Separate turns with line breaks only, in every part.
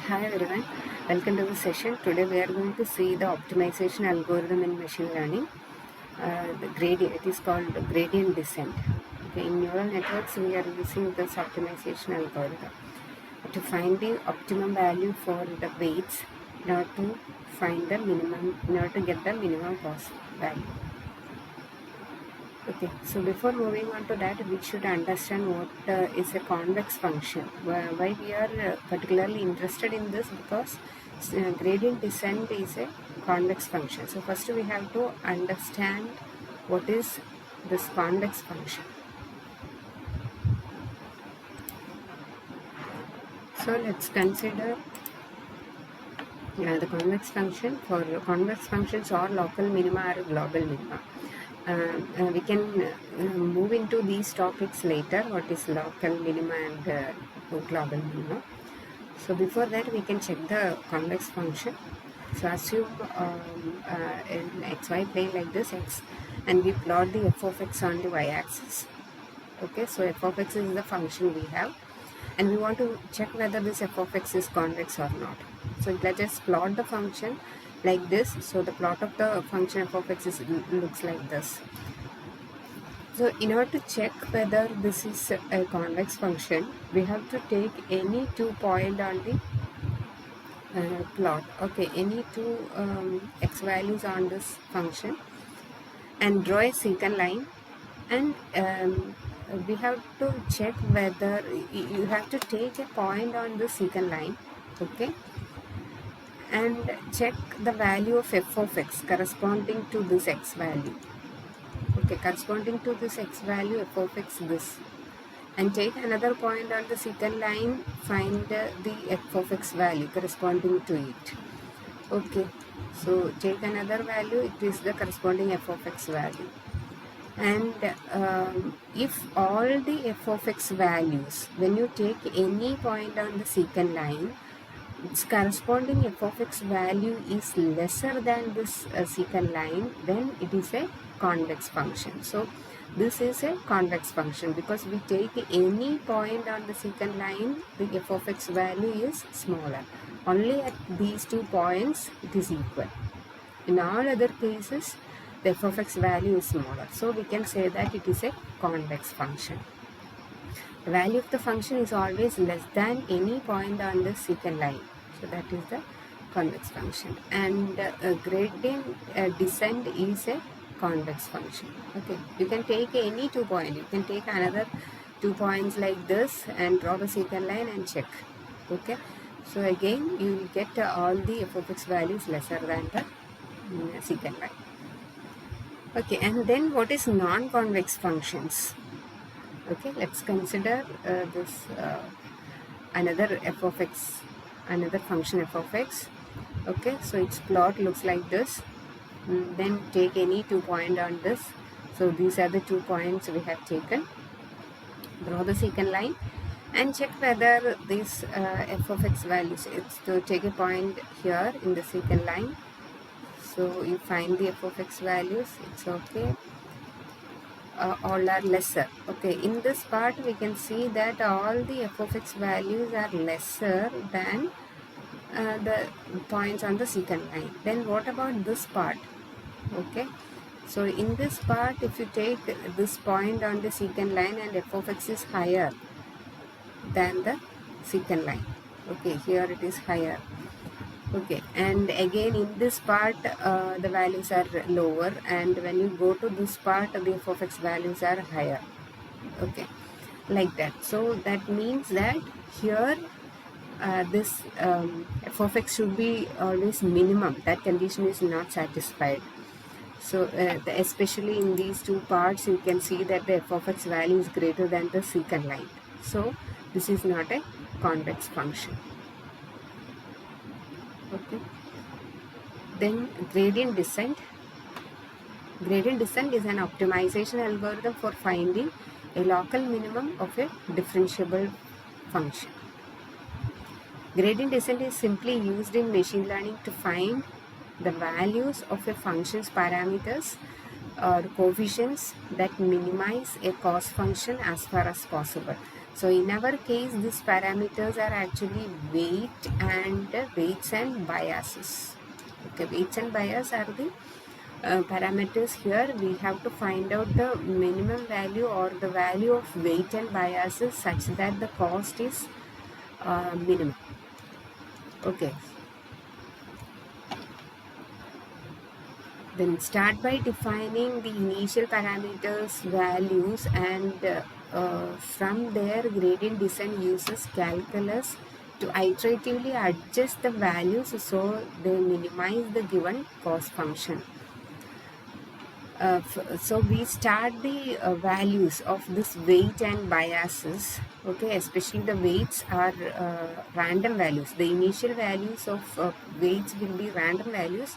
Hi everyone, welcome to the session. Today we are going to see the optimization algorithm in machine learning. The gradient, it is called gradient descent. Okay, in neural networks we are using this optimization algorithm to find the optimum value for the weights in order to find the minimum, in order to get the minimum cost value. Okay, so before moving on to that, we should understand what is a convex function. Why we are particularly interested in this, because gradient descent is a convex function. So first we have to understand what is this convex function. So let's consider the convex function. For convex functions or local minima or global minima. We can move into these topics later, what is local minima and global minima. So before that we can check the convex function. So assume an xy plane like this x, and we plot the f of x on the y-axis. Okay, so f of x is the function we have, and we want to check whether this f of x is convex or not. So let's just plot the function like this. So the plot of the function f of x looks like this. So in order to check whether this is a convex function, we have to take any 2 points on the plot. Okay, any two x values on this function, and draw a secant line, and we have to check whether you have to take a point on the secant line. Okay, and check the value of f of x corresponding to this x value. Okay, corresponding to this x value, f of x this, and take another point on the secant line, find the f of x value corresponding to it. Okay, so take another value, it is the corresponding f of x value, and if all the f of x values, when you take any point on the secant line, its corresponding f of x value is lesser than this secant line, then it is a convex function. So this is a convex function because we take any point on the secant line, the f of x value is smaller. Only at these 2 points it is equal. In all other cases, the f of x value is smaller. So we can say that it is a convex function. The value of the function is always less than any point on the secant line. So that is the convex function. And gradient descent is a convex function. Okay, you can take any 2 points. You can take another 2 points like this and draw the secant line and check. Okay, so again you will get all the f of x values lesser than the secant line. Okay, and then what is non-convex functions? Okay, let's consider this another f of x, another function f of x. Okay, so its plot looks like this. Then take any 2 points on this. So these are the 2 points we have taken. Draw the secant line and check whether this f of x values, it's to take a point here in the secant line. So you find the f of x values, it's okay. All are lesser. Okay, in this part we can see that all the f of x values are lesser than the points on the secant line. Then what about this part? Okay, so in this part, if you take this point on the secant line and f of x is higher than the secant line. Okay, here it is higher. Okay, and again in this part the values are lower, and when you go to this part the f of x values are higher. Okay, like that. So that means that here this f of x should be always minimum. That condition is not satisfied. So especially in these 2 parts you can see that the f of x value is greater than the secant line. So this is not a convex function. Okay, then gradient descent. Gradient descent is an optimization algorithm for finding a local minimum of a differentiable function. Gradient descent is simply used in machine learning to find the values of a function's parameters or coefficients that minimize a cost function as far as possible. So in our case, these parameters are actually weights and biases. Okay, weights and bias are the parameters. Here we have to find out the minimum value or the value of weight and biases such that the cost is minimum. Okay, then start by defining the initial parameters values, and from there gradient descent uses calculus to iteratively adjust the values so they minimize the given cost function. So we start the values of this weight and biases. Okay, especially the weights are random values. The initial values of weights will be random values,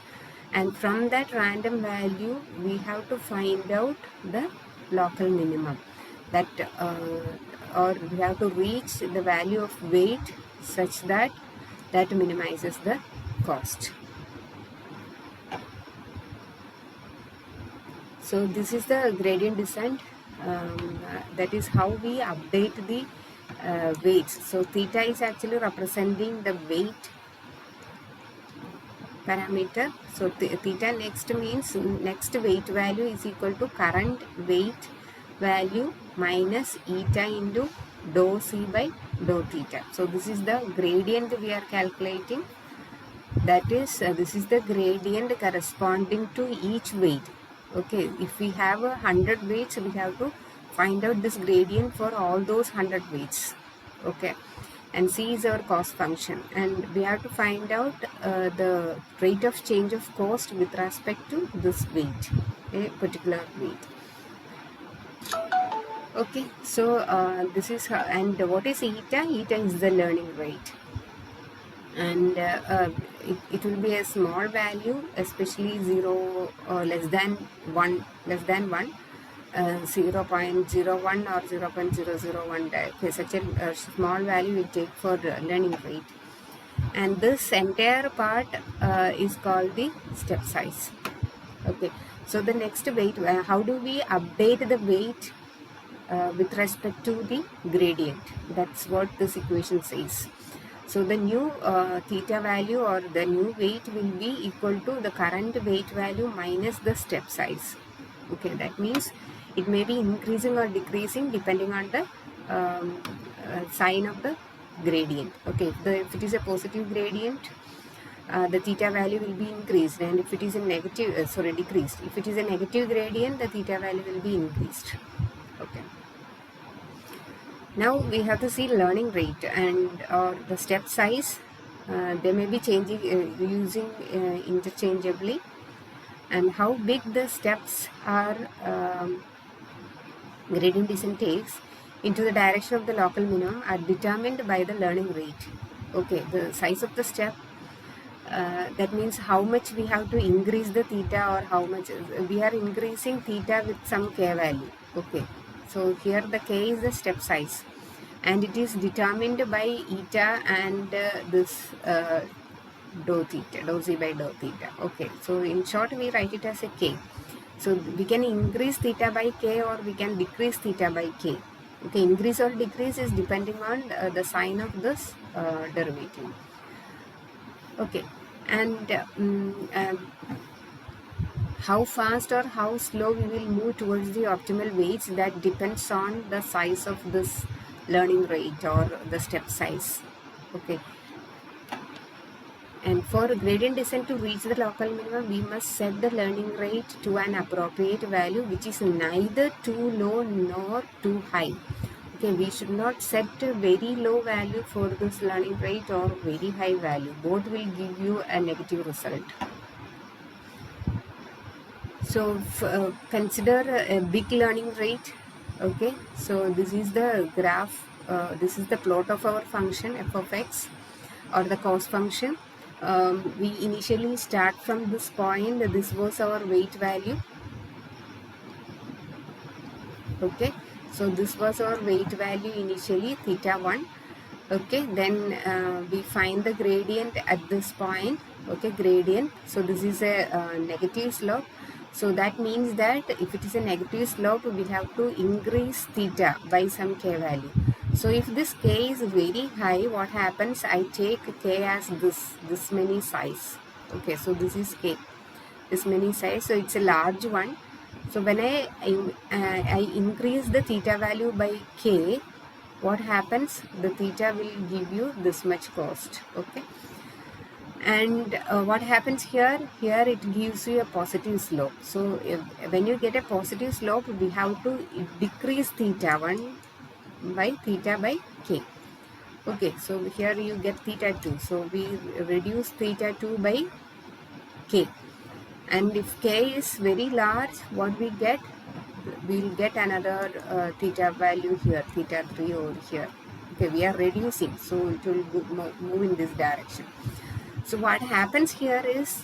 and from that random value we have to find out the local minimum, that or we have to reach the value of weight such that that minimizes the cost. So this is the gradient descent. That is how we update the weights. So theta is actually representing the weight parameter. So theta next means next weight value is equal to current weight value minus eta into dou c by dou theta. So this is the gradient we are calculating. That is, this is the gradient corresponding to each weight. Okay, if we have 100 weights, we have to find out this gradient for all those 100 weights. Okay, and C is our cost function, and we have to find out the rate of change of cost with respect to this weight, a particular weight. Okay, so this is how, and what is eta? Eta is the learning rate, and it will be a small value, especially 0 or less than 1, 0.01 or 0.001. Okay, such a small value we take for learning rate, and this entire part is called the step size. Okay, so the next weight, how do we update the weight with respect to the gradient? That's what this equation says. So the new theta value or the new weight will be equal to the current weight value minus the step size. Okay, that means it may be increasing or decreasing depending on the sign of the gradient. Okay, if it is a positive gradient, the theta value will be increased, and if it is a negative, decreased. If it is a negative gradient, the theta value will be increased. Okay. Now we have to see learning rate and or the step size. They may be changing using interchangeably, and how big the steps are gradient descent takes into the direction of the local minimum are determined by the learning rate. Okay, the size of the step, that means how much we have to increase the theta, or how much we are increasing theta with some k value. Okay, so here the k is the step size, and it is determined by eta and this dou theta, dou z by dou theta. Okay, so in short we write it as a k. So we can increase theta by k or we can decrease theta by k. Okay, increase or decrease is depending on the sign of this derivative. Okay, and how fast or how slow we will move towards the optimal weights, that depends on the size of this learning rate or the step size. Okay, and for gradient descent to reach the local minimum, we must set the learning rate to an appropriate value which is neither too low nor too high. Okay, we should not set a very low value for this learning rate or very high value. Both will give you a negative result. So consider a big learning rate. Okay, so this is the graph, this is the plot of our function f of x or the cost function. We initially start from this point. This was our weight value. Okay, so this was our weight value initially, theta 1. Okay, then we find the gradient at this point. Okay, gradient, so this is a negative slope. So that means that if it is a negative slope, we have to increase theta by some k value. So if this k is very high, what happens? I take k as this many size. Okay, so this is k, this many size, so it's a large one. So when I increase the theta value by k, what happens? The theta will give you this much cost. Okay, and what happens here? Here it gives you a positive slope. So when you get a positive slope, we have to decrease theta 1 by theta by k. Okay, so here you get theta 2. So we reduce theta 2 by k. And if k is very large, what we get? We will get another theta value here, theta 3 over here. Okay, we are reducing, so it will move in this direction. So what happens here is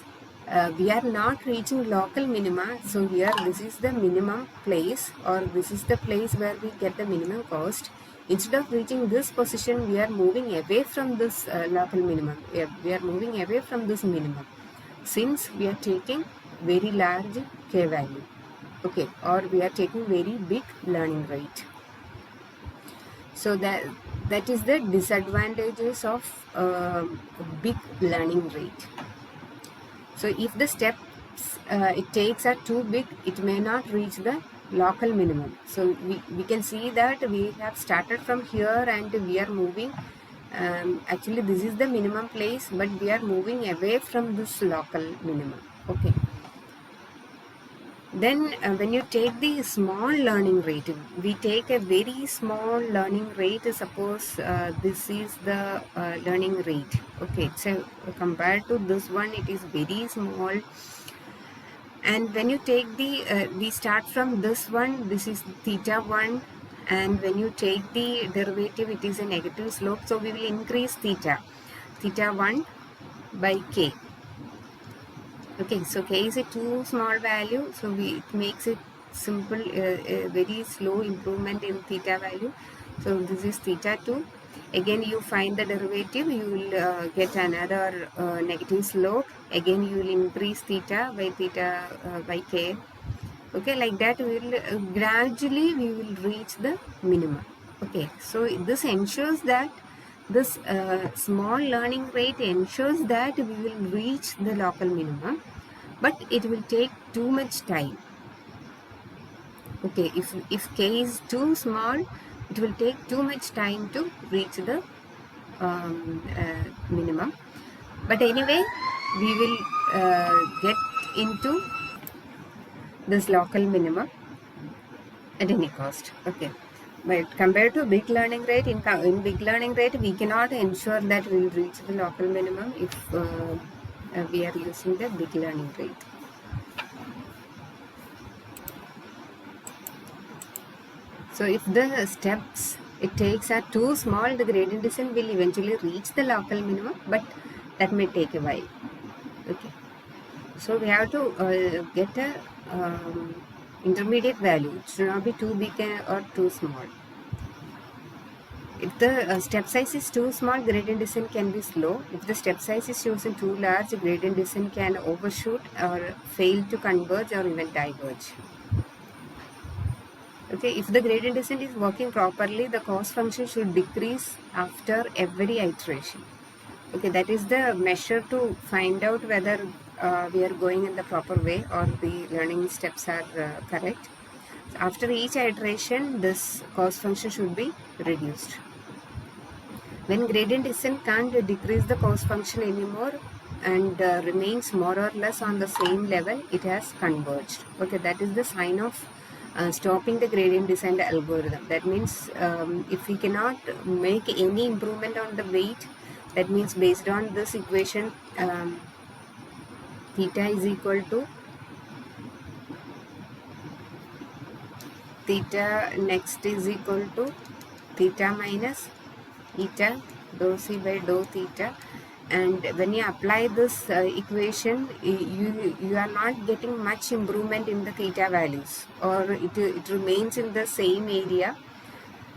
we are not reaching local minima. So here this is the minimum place, or this is the place where we get the minimum cost. Instead of reaching this position, we are moving away from this local minimum. We are moving away from this minimum, since we are taking very large k value. Okay, or we are taking very big learning rate. So that is the disadvantages of big learning rate. So if the steps it takes are too big, it may not reach the local minimum. So we can see that we have started from here and we are moving. Actually this is the minimum place, but we are moving away from this local minimum. Okay. Then when you take the small learning rate, we take a very small learning rate. Suppose this is the learning rate. Okay, so compared to this one, it is very small. And when you take the, we start from this one, this is theta 1. And when you take the derivative, it is a negative slope. So we will increase theta 1 by k. Okay, so k is a too small value, so it makes it simple, a very slow improvement in theta value. So this is theta 2. Again you find the derivative, you will get another negative slope. Again you will increase theta by k. Okay, like that we will gradually we will reach the minimum. Okay, so this ensures that this small learning rate ensures that we will reach the local minimum, but it will take too much time. Okay, if k is too small, it will take too much time to reach the minimum. But anyway, we will get into this local minimum at any cost. Okay. But compared to big learning rate, in big learning rate, we cannot ensure that we will reach the local minimum if we are using the big learning rate. So if the steps it takes are too small, the gradient descent will eventually reach the local minimum, but that may take a while. Okay. So we have to get a intermediate value. It should not be too big or too small. If the step size is too small, gradient descent can be slow. If the step size is chosen too large, gradient descent can overshoot or fail to converge or even diverge. Okay, if the gradient descent is working properly, the cost function should decrease after every iteration. Okay, that is the measure to find out whether we are going in the proper way or the learning steps are correct. So after each iteration, this cost function should be reduced. When gradient descent can't decrease the cost function anymore and remains more or less on the same level, it has converged. Okay, that is the sign of stopping the gradient descent algorithm. That means if we cannot make any improvement on the weight, that means based on this equation, theta is equal to theta next is equal to theta minus eta dou c by dou theta. And when you apply this equation, you are not getting much improvement in the theta values, or it remains in the same area.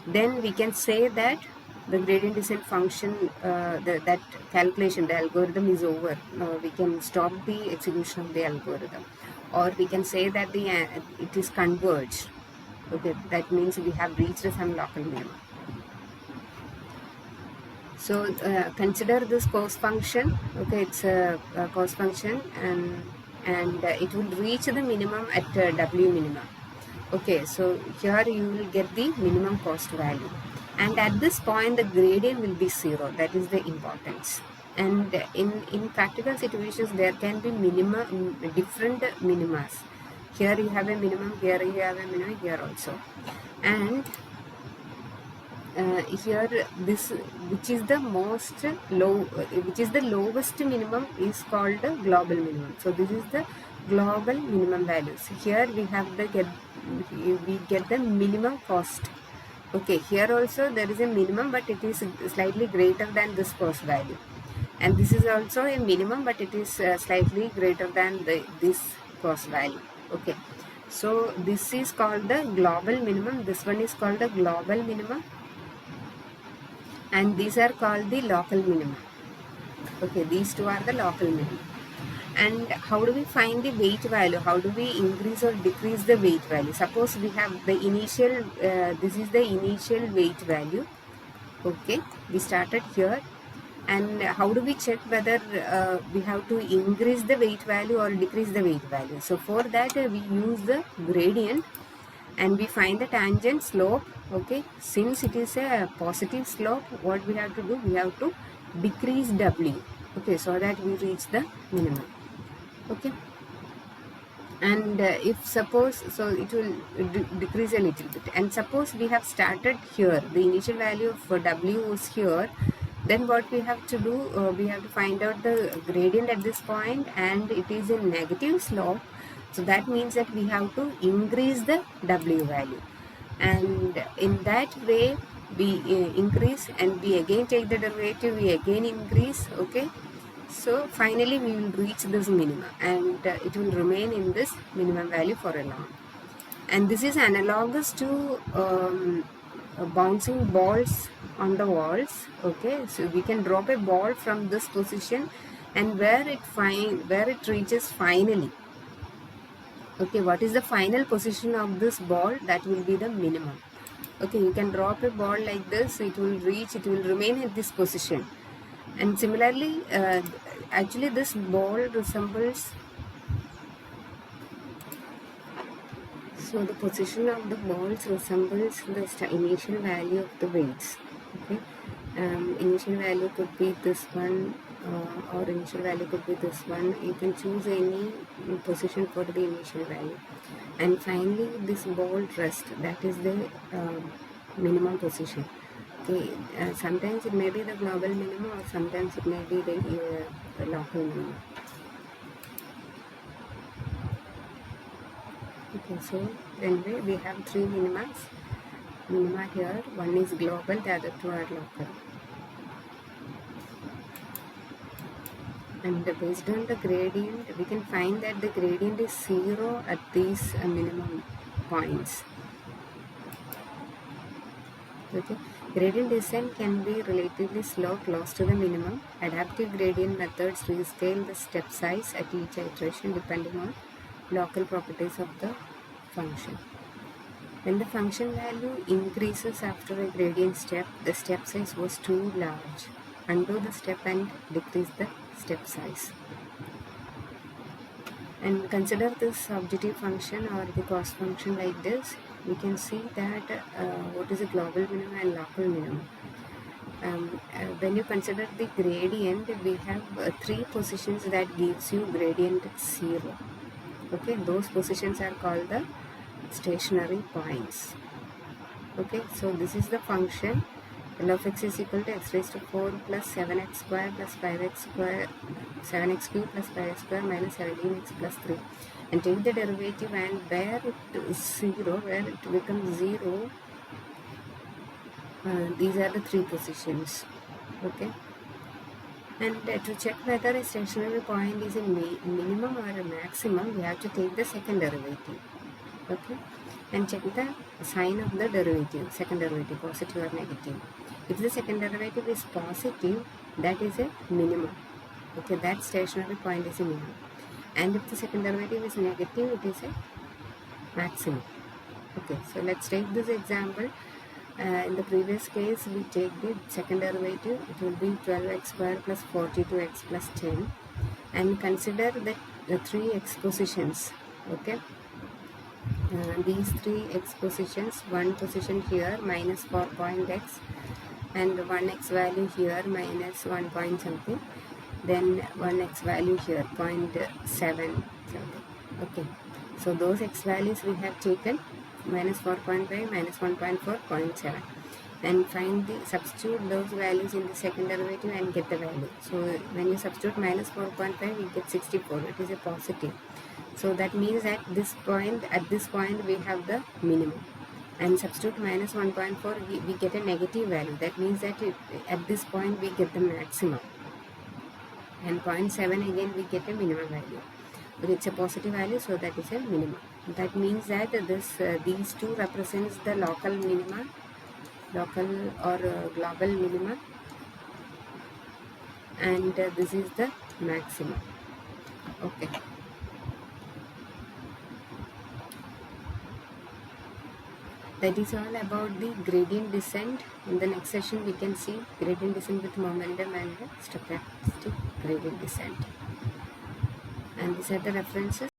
Then we can say that the gradient descent function, that calculation, the algorithm is over. We can stop the execution of the algorithm, or we can say that it is converged. Okay, that means we have reached some local minimum. So consider this cost function. Okay, it's a cost function, and it will reach the minimum at W minimum. Okay, so here you will get the minimum cost value, and at this point the gradient will be 0. That is the importance. And in practical situations there can be different minimas. Here you have a minimum, here you have a minimum, here also. And here this which is the most low which is the lowest minimum is called the global minimum. So this is the global minimum values. Here we have the we get the minimum cost. Okay, here also there is a minimum, but it is slightly greater than this cost value, and this is also a minimum, but it is slightly greater than this cost value. Okay, so this is called the global minimum, this one is called the global minimum, and these are called the local minimum. Okay, these two are the local minimum. And how do we find the weight value? How do we increase or decrease the weight value? Suppose we have the initial, this is the initial weight value. Okay, we started here. And how do we check whether we have to increase the weight value or decrease the weight value? So for that we use the gradient, and we find the tangent slope. Okay, since it is a positive slope, what we have to do, we have to decrease W. Okay, so that we reach the minimum. Okay, and if suppose, so it will decrease a little bit, and suppose we have started here, the initial value of W is here, then what we have to do, we have to find out the gradient at this point, and it is a negative slope. So that means that we have to increase the W value, and in that way we increase, and we again take the derivative, we again increase. Okay, so finally we will reach this minimum, and it will remain in this minimum value for a long. And this is analogous to bouncing balls on the walls. Okay, so we can drop a ball from this position, and where it reaches finally. Okay, what is the final position of this ball? That will be the minimum. Okay, you can drop a ball like this, it will remain at this position. And similarly, actually this ball resembles, so the position of the balls resembles the initial value of the weights. Okay, initial value could be this one, or initial value could be this one. You can choose any position for the initial value, and finally this ball rest, that is the minimum position. Okay, sometimes it may be the global minimum, or sometimes it may be the local minimum. Okay, so anyway we have three minima here. One is global, the other two are local. And based on the gradient, we can find that the gradient is 0 at these minimum points. Okay, gradient descent can be relatively slow close to the minimum. Adaptive gradient methods rescale the step size at each iteration depending on local properties of the function. When the function value increases after a gradient step, the step size was too large. Undo the step and decrease the step size. And consider this objective function or the cost function like this. We can see that what is a global minimum and local minimum. When you consider the gradient, we have three positions that gives you gradient 0. Okay, those positions are called the stationary points. Okay, so this is the function. L of x is equal to x raised to 4 plus 7x square plus 5x square, 7x cube plus 5x square minus 17x plus 3. And take the derivative, and where it is 0, where it becomes 0, these are the three positions. Okay, and to check whether a stationary point is a minimum or a maximum, we have to take the second derivative. Okay, and check the sign of the derivative, second derivative, positive or negative. If the second derivative is positive, that is a minimum. Okay, that stationary point is a minimum. And if the second derivative is negative, it is a maximum. Okay, so let's take this example. In the previous case, we take the second derivative, it will be 12x squared plus 42x plus 10, and consider the three x positions. Okay, these three x positions, one position here minus 4.x, and one x value here minus 1 point something, then one x value here 0.7 something. Okay, so those x values we have taken, minus 4.5, minus 1.4, 0.7, and find the substitute those values in the second derivative and get the value. So when you substitute minus 4.5, we get 64. It is a positive. So that means at this point we have the minimum, and substitute minus 1.4, we get a negative value. That means that at this point we get the maximum, and 0.7 again we get a minimum value. But it's a positive value, so that is a minimum. That means that these two represents the local minima, local or global minima, and this is the maximum. Okay. That is all about the gradient descent. In the next session, we can see gradient descent with momentum and the stochastic gradient descent. And these are the references.